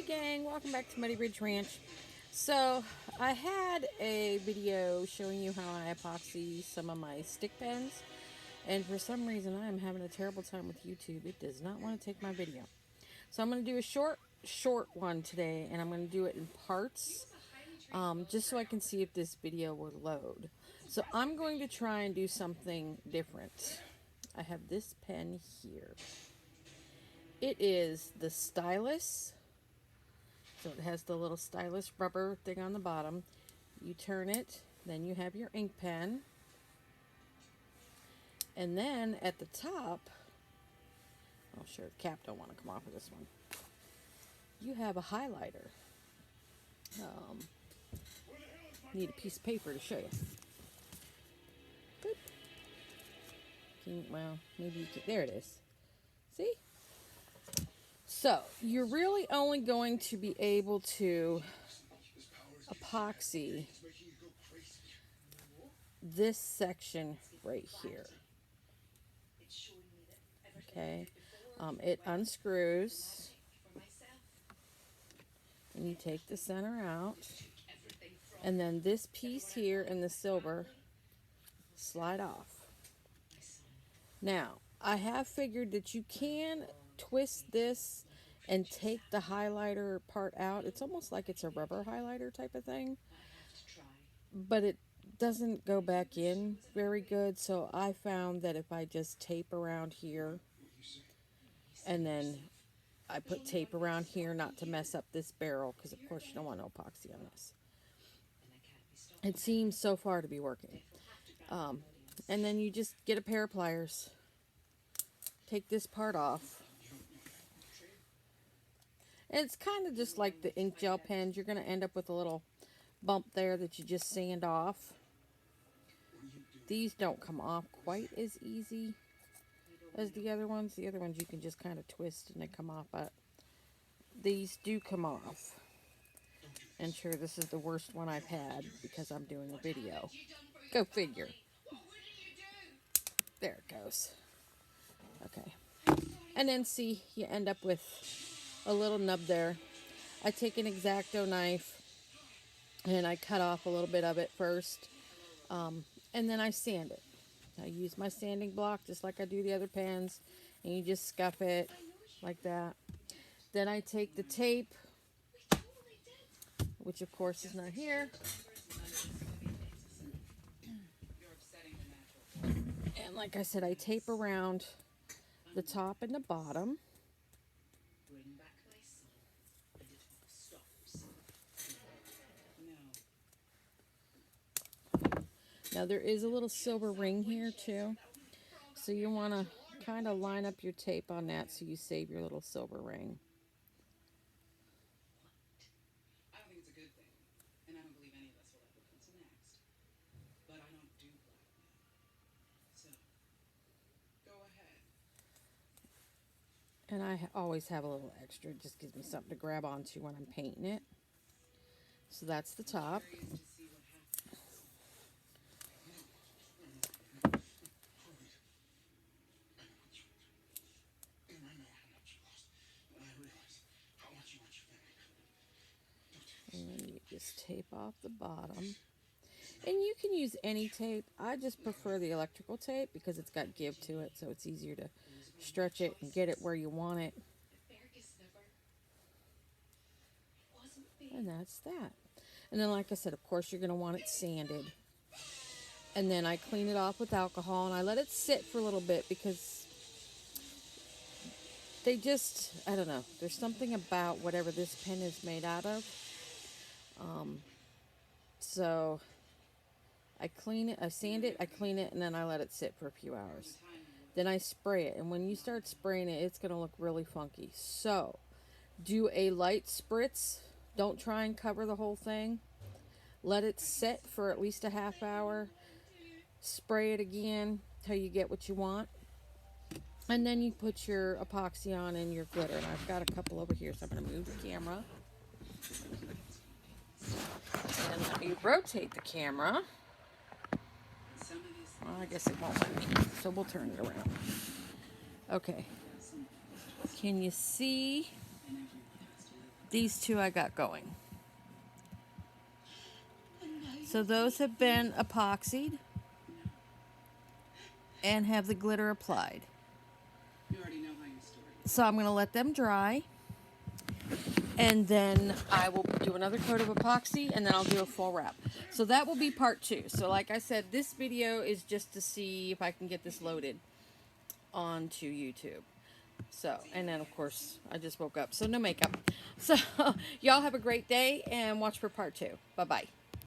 gang, welcome back to Muddy Ridge Ranch. So I had a video showing you how I epoxy some of my stick pens, and for some reason I am having a terrible time with YouTube. It does not want to take my video. So I'm going to do a short one today, and I'm going to do it in parts, just so I can see if this video will load. So I'm going to try and do something different. I have this pen here. It is the stylus. So it has the little stylus rubber thing on the bottom. You turn it, then you have your ink pen. And then at the top, oh sure, the cap don't want to come off of this one. You have a highlighter. Need a piece of paper to show you. Well, maybe you can, there it is. See? So, you're really only going to be able to epoxy this section right here. Okay? It unscrews. And you take the center out. And then this piece here in the silver slide off. Now, I have figured that you can twist this and take the highlighter part out. It's almost like it's a rubber highlighter type of thing, but it doesn't go back in very good. So I found that if I just tape around here, and then I put tape around here not to mess up this barrel, because of course you don't want no epoxy on this. It seems so far to be working. And then you just get a pair of pliers, take this part off. And it's kind of just like the ink gel pens. You're going to end up with a little bump there that you just sand off. These don't come off quite as easy as the other ones. The other ones you can just kind of twist and they come off, but these do come off. And sure, this is the worst one I've had because I'm doing a video. Go figure. There it goes. Okay. And then see, you end up with a little nub there. I take an X-Acto knife and I cut off a little bit of it first. And then I sand it. I use my sanding block just like I do the other pens. And you just scuff it like that. Then I take the tape, which of course is not here. And like I said, I tape around the top and the bottom. Now there is a little silver ring here too. So you want to kind of line up your tape on that so you save your little silver ring. And I always have a little extra. It just gives me something to grab onto when I'm painting it. So that's the top. And then you just tape off the bottom. And you can use any tape. I just prefer the electrical tape because it's got give to it, so it's easier to stretch it and get it where you want it. And that's that. And then, like I said, of course, you're going to want it sanded. And then I clean it off with alcohol, and I let it sit for a little bit because they just, I don't know, there's something about whatever this pen is made out of. So I clean it, I sand it, I clean it, and then I let it sit for a few hours. Then I spray it, and when you start spraying it, it's going to look really funky. So do a light spritz. Don't try and cover the whole thing. Let it sit for at least a half hour. Spray it again till you get what you want. And then you put your epoxy on and your glitter. And I've got a couple over here, so I'm going to move the camera. And let me rotate the camera. Well, I guess it won't let me, so we'll turn it around. Okay. Can you see these two I got going. So those have been epoxied and have the glitter applied. So I'm going to let them dry. And then I will do another coat of epoxy, and then I'll do a full wrap. So that will be part 2. So like I said, this video is just to see if I can get this loaded onto YouTube. So, and then of course, I just woke up, so no makeup. So, y'all have a great day, and watch for part 2. Bye-bye.